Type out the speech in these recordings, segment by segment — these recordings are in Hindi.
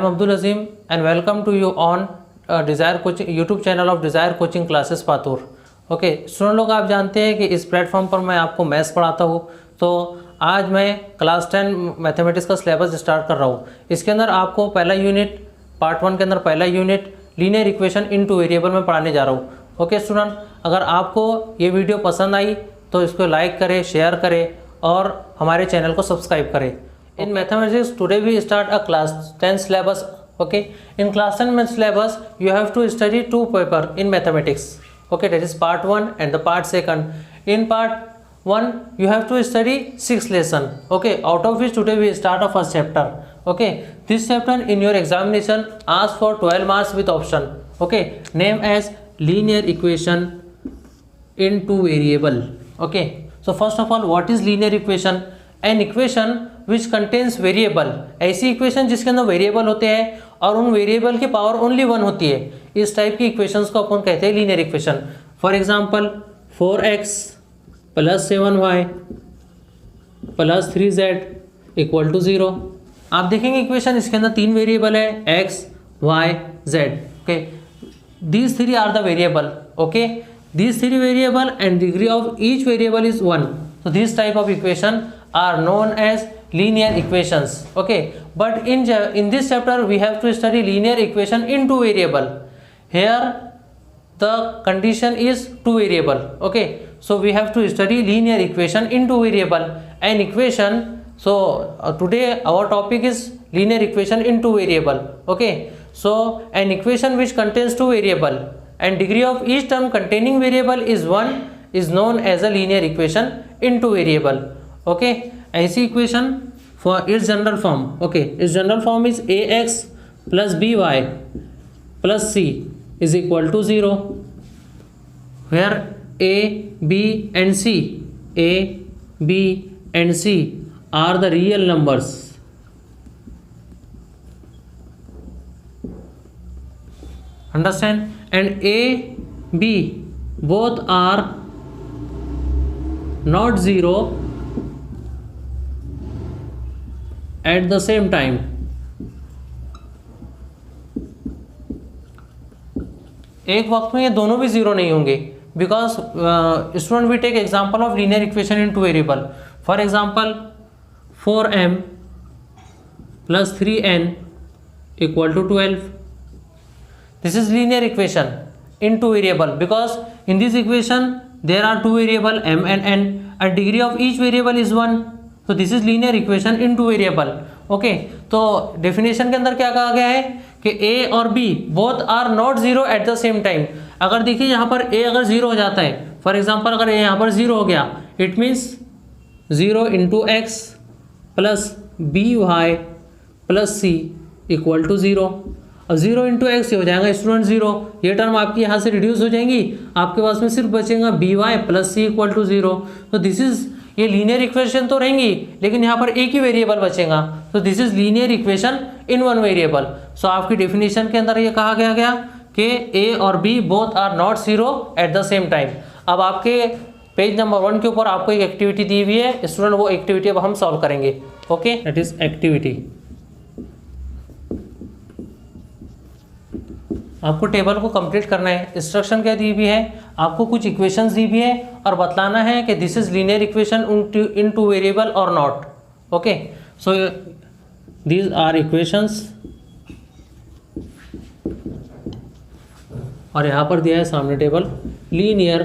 am Abdul Azim and welcome to you on desire coaching YouTube channel of desire coaching classes Patur. Okay student लोग, आप जानते हैं कि इस प्लेटफॉर्म पर मैं आपको मैथ्स पढ़ाता हूँ। तो आज मैं क्लास 10 मैथमेटिक्स का सिलेबस स्टार्ट कर रहा हूँ। इसके अंदर आपको पहला यूनिट पार्ट 1 के अंदर पहला unit linear equation into variable में पढ़ाने जा रहा हूँ। ओके स्टूडेंट, अगर आपको ये वीडियो पसंद आई तो इसको लाइक करें, शेयर करें और हमारे चैनल को सब्सक्राइब करें। In mathematics, today we start a class 10 syllabus. Okay, in class 10 math syllabus, you have to study 2 paper in mathematics. Okay, that is part 1 and the part 2. In part 1, you have to study 6 lesson. Okay, out of which today we start a first chapter. Okay, this chapter in your examination asks for 12 marks with option. Okay, name as linear equation in 2 variable. Okay, so first of all, what is linear equation? An equation which contains variable, ऐसी इक्वेशन जिसके अंदर वेरिएबल होते हैं और उन वेरिएबल की पावर ओनली 1 होती है, इस टाइप की इक्वेशंस को अपन कहते हैं linear equation. For example 4x + 7y + 3z = 0। आप देखेंगे इक्वेशन, इसके अंदर 3 वेरिएबल है x, y, z। Okay, these 3 are the variable. Okay, these 3 variable and degree of each variable is 1। So this type of equation are known as linear equations. Okay, but in this chapter we have to study linear equation in 2 variable. Here the condition is 2 variable. Okay, so we have to study linear equation in 2 variable. An equation, so today our topic is linear equation in 2 variable. Okay, so an equation which contains 2 variable and degree of each term containing variable is 1 is known as a linear equation into variable. Okay, ऐसी equation for its general form. Okay, its general form is ax plus by plus c is equal to 0, where a, b and c are the real numbers. Understand? And a, b both are not 0 at the same time. एक वक्त में ये दोनों भी 0 नहीं होंगे, because student we take example of linear equation in 2 variable. For example 4m + 3n = 12। This is linear equation in 2 variable because in this equation there are 2 variable m and n and degree of each variable is 1. so this is linear equation in 2 variable. okay, तो definition के अंदर क्या कहा गया है कि a और b both are not 0 at the same time। अगर देखिए यहाँ पर a अगर 0 हो जाता है, फॉर एग्जाम्पल अगर a यहाँ पर 0 हो गया, it means 0 × x + by + c = 0। अब 0 × x हो जाएगा स्टूडेंट 0, ये टर्म आपकी यहाँ से रिड्यूस हो जाएंगी, आपके पास में सिर्फ बचेगा by + c = 0। तो दिस इज, ये लीनियर इक्वेशन तो रहेंगी लेकिन यहाँ पर एक ही वेरिएबल बचेगा। तो this is linear equation in 1 variable. So आपकी डेफिनेशन के अंदर ये कहा गया कि a और b both are not 0 at the same time. अब आपके पेज नंबर 1 के ऊपर आपको एक एक्टिविटी दी हुई है स्टूडेंट, वो एक्टिविटी अब हम सॉल्व करेंगे। Okay, that is activity. आपको टेबल को कंप्लीट करना है। इंस्ट्रक्शन क्या दी हुई है, आपको कुछ इक्वेशंस दी हुई है और बतलाना है कि this is linear equation in 2 variable और not. Okay, so these are equations और यहाँ पर दिया है सामने table, linear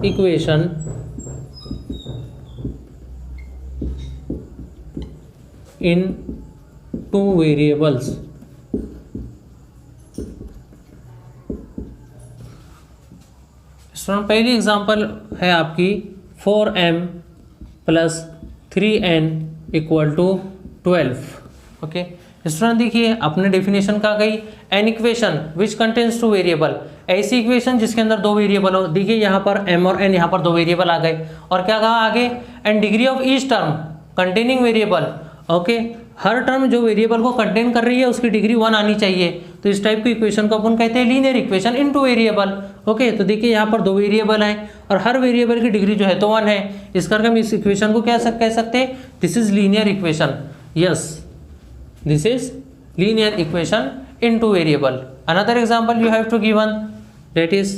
equation in 2 variables. पहली एग्जांपल है आपकी 4m + 3n = 12। ओके स्टूडेंट, देखिए अपने डेफिनेशन का गई, an equation which contains 2 variable, ऐसी इक्वेशन जिसके अंदर 2 वेरिएबल हो। देखिए यहाँ पर m और n, यहाँ पर 2 वेरिएबल आ गए और क्या कहा आगे, and degree of each term containing variable. Okay, her term जो वेरिएबल को कंटेन कर रही है उसकी डिग्री 1 आनी चाहिए। तो इस टाइप की इक्वेशन को अपन कहते हैं linear equation in 2 variable. Okay, तो देखिए यहाँ पर 2 वेरिएबल है और हर वेरिएबल की डिग्री जो है तो 1 है। इस करके हम इस इक्वेशन को क्या कह सकते हैं, this is linear equation. Yes, this is linear equation into variable. Another example you have to given, that is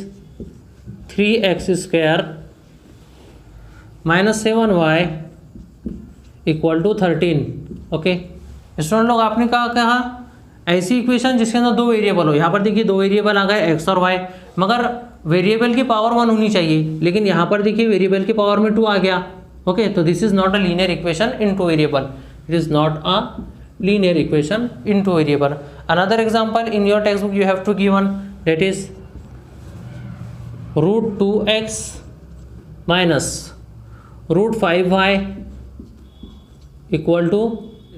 3x square minus 7y equal to 13. Okay student लोग, आपने कहा ऐसी इक्वेशन जिसके अंदर दो वेरिएबल हो. यहाँ पर देखिए दो वेरिएबल आ गए x और y, मगर वेरिएबल की पावर 1 होनी चाहिए, लेकिन यहाँ पर देखिए वेरिएबल की पावर में 2 आ गया. ओके तो this is not a linear equation into variable. It is not a linear equation into variable. Another example in your text book you have to given, that is √2x minus √5y equal to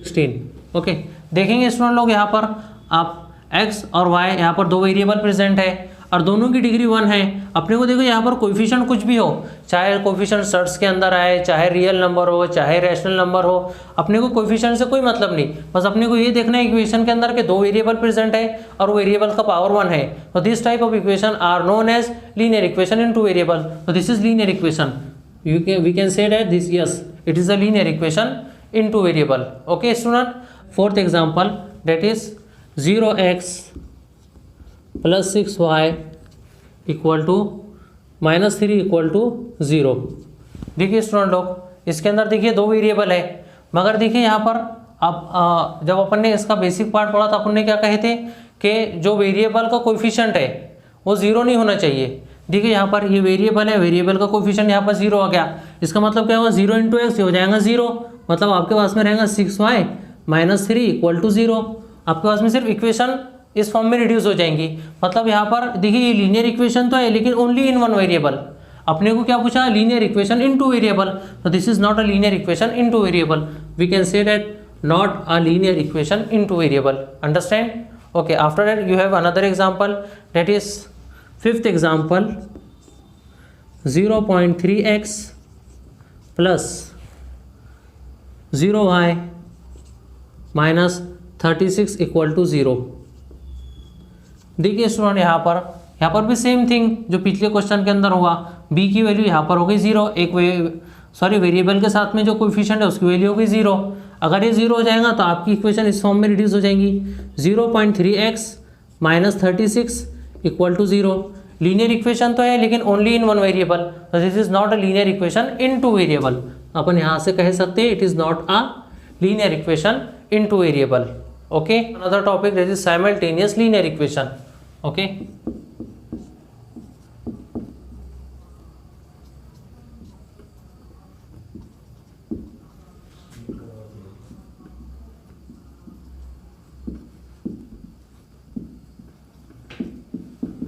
16. Okay देखेंगे स्टूडेंट लोग, यहाँ पर आप x और y यहाँ पर दो वेरिएबल प्रेजेंट है और दोनों की डिग्री 1 है. अपने को देखो यहाँ पर कोएफिशिएंट कुछ भी हो, चाहे कोएफिशिएंट शर्ट्स के अंदर आए, चाहे रियल नंबर हो, चाहे रैशनल नंबर हो, अपने को कोएफिशिएंट से कोई मतलब नहीं. बस अपने को ये देखना है इक्वेशन के अंदर के दो वेरिएबल प्रेजेंट है और वेरिएबल का पावर 1 है. तो this type of equation are known as linear equation into variable. तो this is linear equation. We can say that this, yes, it is a linear equation into variable. Okay student, fourth example, that is 0x plus 6y equal to -3 equal to 0. देखिए स्टूडेंट लोग, इसके अंदर देखिए दो वेरिएबल है, मगर देखिए यहाँ पर अब जब अपन ने इसका बेसिक पार्ट पढ़ा था, अपन ने क्या कहे थे कि जो वेरिएबल का कोएफिशिएंट है वो 0 नहीं होना चाहिए. देखिए यहाँ पर ये वेरिएबल है, वेरिएबल का कोएफिशिएंट यहाँ पर 0 आ गया. इसका मतलब क्या होगा, 0 इंटू एक्स हो जाएगा 0. मतलब आपके पास में रहेगा 6y माइनस 3 इक्वल टू 0. आपके पास में सिर्फ इक्वेशन इस फॉर्म में रिड्यूस हो जाएंगी. मतलब यहाँ पर देखिए ये लीनियर इक्वेशन तो है, लेकिन ओनली इन वन वेरिएबल. अपने को क्या पूछा, लीनियर इक्वेशन इनटू वेरिएबल. तो this is not a linear equation into variable. We can say that not a linear equation into variable. Understand? Okay, after that you have another example, that is fifth example, 0.3x plus 0y minus 36 equal to 0. देखिए स्टूडेंट, यहाँ पर भी सेम थिंग जो पिछले क्वेश्चन के अंदर हुआ. b की वैल्यू यहाँ पर हो गई 0. एक वेरिएबल के साथ में जो कोएफिशिएंट है उसकी वैल्यू हो गई 0. अगर ये 0 हो जाएगा तो आपकी इक्वेशन इस फॉर्म में रिड्यूस हो जाएंगी. 0.3x minus 36 equal to 0. Linear equation तो है, लेकिन ओनली इन वन वेरिएबल. तो this is not a linear equation in two variable. अपन यहाँ से कह सकते हैं it is not a linear equation in two variable. Okay, another topic, this is simultaneous linear equation. Okay,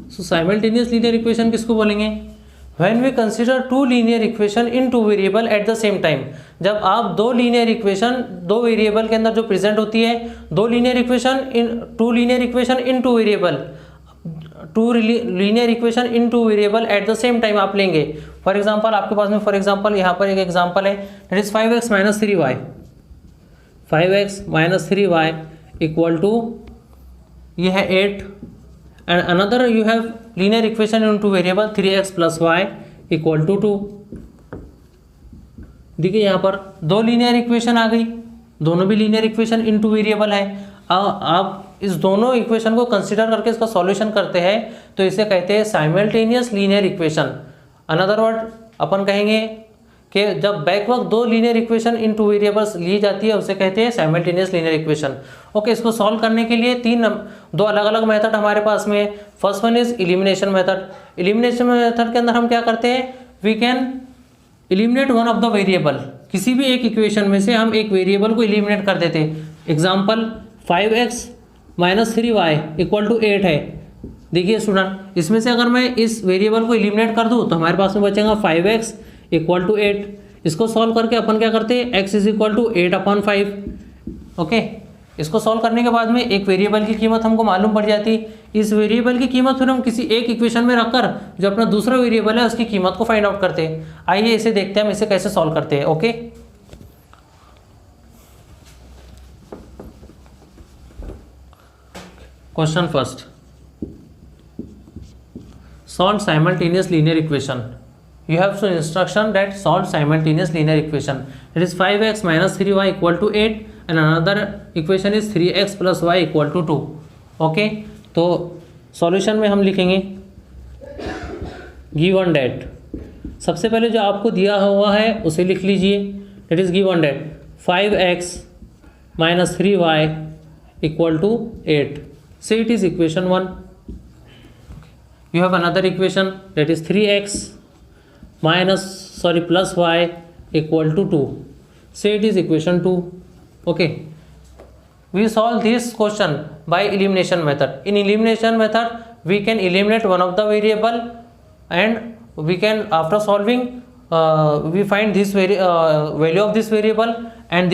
so simultaneous linear equation किसको बोलेंगे? When we consider two linear equation in two variable at the same time. जब आप दो लीनियर इक्वेशन दो वेरिएबल के अंदर जो प्रेजेंट होती है, two linear equation in two variable, two linear equation in two variable at the same time आप लेंगे. फॉर एग्जांपल आपके पास में, फॉर एग्जांपल यहाँ पर एक एग्जांपल है, that is 5x minus 3y. 5x minus 3y equal to ये है 8. and another you have linear equation into variable 3x plus y equal to 2. देखिए यहाँ पर दो लीनियर इक्वेशन आ गई, दोनों भी लीनियर इक्वेशन इनटू वेरिएबल है. आप इस दोनों इक्वेशन को कंसिडर करके इसका सॉल्यूशन करते हैं तो इसे कहते हैं simultaneous linear equation. Another word अपन कहेंगे कि जब बैक वक्त दो लीनियर इक्वेशन इनटू वेरिएबल्स ली जाती है उसे कहते हैं साइमल्टेनियस लीनियर इक्वेशन. ओके, इसको सॉल्व करने के लिए दो अलग अलग मेथड हमारे पास में. First one is elimination method. Elimination method के अंदर हम क्या करते हैं, we can eliminate one of the variable. किसी भी एक इक्वेशन में से हम एक वेरिएबल को इलिमिनेट कर देते हैं. Example 5x minus 3y equal to 8 है. देखिए स्टूडेंट, इसमें से अगर मैं इस वेरिएबल को इलिमिनेट कर दूँ तो हमारे पास में बचेगा 5x इक्वल टू 8. इसको सॉल्व करके अपन क्या करते हैं, x is equal to 8/5. Okay, इसको सॉल्व करने के बाद में एक वेरिएबल की कीमत हमको मालूम पड़ जाती. इस वेरिएबल की कीमत फिर हम किसी एक इक्वेशन में रखकर जो अपना दूसरा वेरिएबल है उसकी कीमत को फाइंड आउट करते हैं. आइए इसे देखते हैं हम इसे कैसे सॉल्व करते हैं. Okay, question first, solve simultaneous linear equation. You have some instruction that solve simultaneous linear equation. It is 5x minus 3y equal to 8. And another equation is 3x + y = 2। Okay, तो सॉल्यूशन में हम लिखेंगे गिवन डेट, सबसे पहले जो आपको दिया हुआ है उसे लिख लीजिए। That is given that 5x - 3y = 8, so it is equation 1. You have another equation, that is 3x plus y = 2, so it is equation 2. Okay, we solve this question by elimination method. In elimination method we can eliminate one of the variable, and we can, after solving, we find this value of this variable, and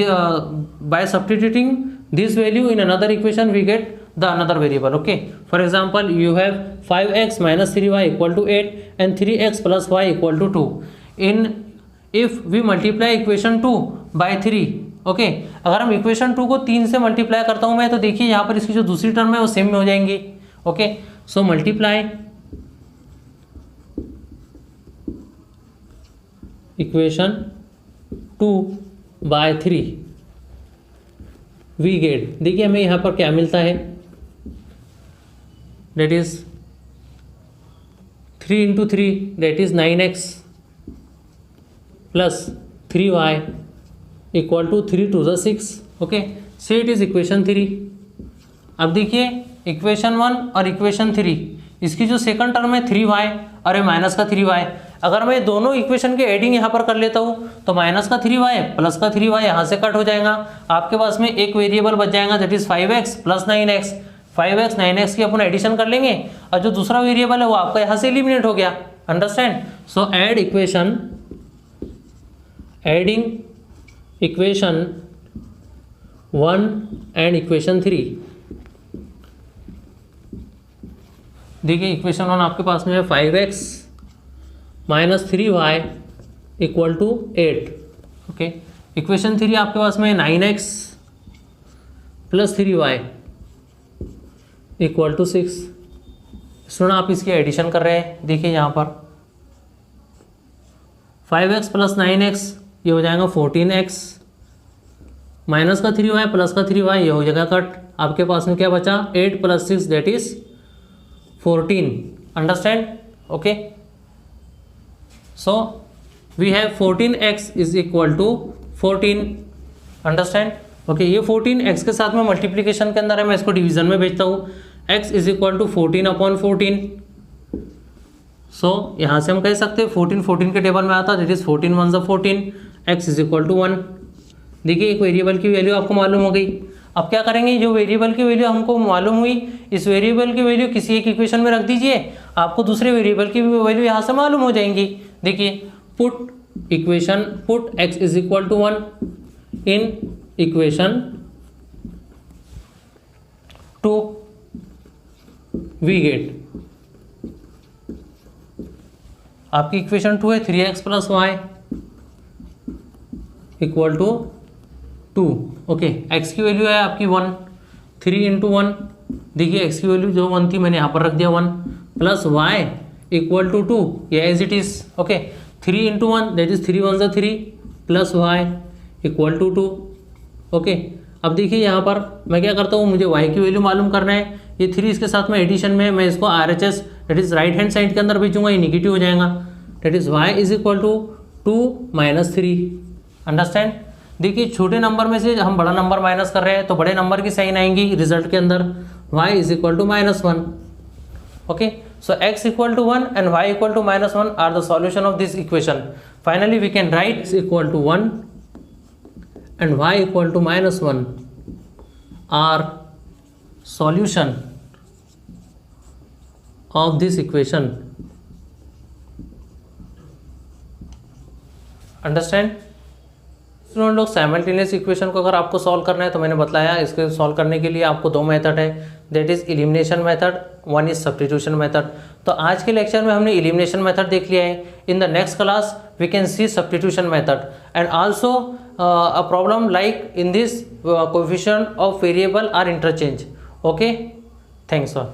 by substituting this value in another equation we get the another variable. Okay, for example, you have 5x - 3y = 8 and 3x plus y = 2. If we multiply equation 2 by 3, okay, अगर हम इक्वेशन 2 को 3 से मल्टीप्लाई करता हूँ मैं, तो देखिए यहाँ पर इसकी जो दूसरी टर्म है वो सेम में हो जाएंगी। Okay, so multiply equation 2 by 3 we get, देखिए हमें यहाँ पर क्या मिलता है, that is 3 × 3 that is 9x plus 3y = 3 × 6। Okay, so it is equation 3। अब देखिए इक्वेशन 1 और इक्वेशन 3, इसकी जो सेकंड टर्म है 3y और ये माइनस का 3y, अगर मैं दोनों इक्वेशन के एडिंग यहाँ पर कर लेता हूँ तो माइनस का 3y प्लस का 3y यहाँ से कट हो जाएगा, आपके पास में एक वेरिएबल बच जाएगा, that is 5x + 9x। 5x 9x की अपन एडिशन कर लेंगे, और जो दूसरा वेरिएबल है वो आपका यहाँ से एलिमिनेट हो गया। Understand? So add equation, adding equation 1 and equation 3। देखिए इक्वेशन 1 आपके पास में है 5x - 3y = 8। ओके, इक्वेशन 3 आपके पास में 9x + 3y = 6। सुना, आप इसकी एडिशन कर रहे हैं, देखिए यहाँ पर 5x + 9x ये हो जाएगा 14x, माइनस का 3y प्लस का 3y ये हो जाएगा कट, आपके पास में क्या बचा 8 + 6 that is 14। Understand? Okay, so we have 14x = 14। Understand? Okay, ये 14x के साथ में मल्टीप्लिकेशन के अंदर है, मैं इसको डिवीजन में भेजता हूँ, x = 14/14। सो यहाँ से हम कह सकते हैं 14 के टेबल में आता है, दैट इज 14 × 1 = 14, x = 1। देखिए एक वेरिएबल की वैल्यू आपको मालूम हो गई। अब क्या करेंगे, जो वेरिएबल की वैल्यू हमको मालूम हुई, इस वेरिएबल की वैल्यू किसी एक इक्वेशन में रख दीजिए, आपको दूसरे वेरिएबल की वैल्यू यहाँ से मालूम हो जाएंगी। देखिए put x = 1 in equation 2, we get, आपकी इक्वेशन 2 है 3x + y = 2। ओके, x की वैल्यू है आपकी 1, 3 × 1, देखिए x की वैल्यू जो 1 थी मैंने यहाँ पर रख दिया 1, प्लस y = 2, ये as it is. Okay, 3 × 1 that is 3 × 1 = 3 plus y = 2। Okay, अब देखिए यहाँ पर मैं क्या करता हूँ, मुझे y की वैल्यू मालूम करना है, ये 3 इसके साथ में एडिशन में, मैं इसको RHS that is right hand side के अंदर भेजूंगा, ये निगेटिव हो जाएगा, दैट इज y = 2 - 3। अंडरस्टैंड? देखिए छोटे नंबर में से हम बड़ा नंबर माइनस कर रहे हैं, तो बड़े नंबर की साइन आएंगी रिजल्ट के अंदर, y = -1। Okay, so x = 1 and y = -1 are the solution of this equation. Finally we can write x = 1 and y = -1 are solution of this equation. Understand? Student लोग, साइमल्टेनियस इक्वेशन को अगर आपको सॉल्व करना है तो मैंने बताया, इसके सॉल्व करने के लिए आपको 2 मेथड है, that is elimination method, 1 is substitution method. तो आज के लेक्चर में हमने एलिमिनेशन मेथड देख लिया है। In the next class we can see substitution method and also a problem like in this coefficient of variable are interchange. Okay, thanks for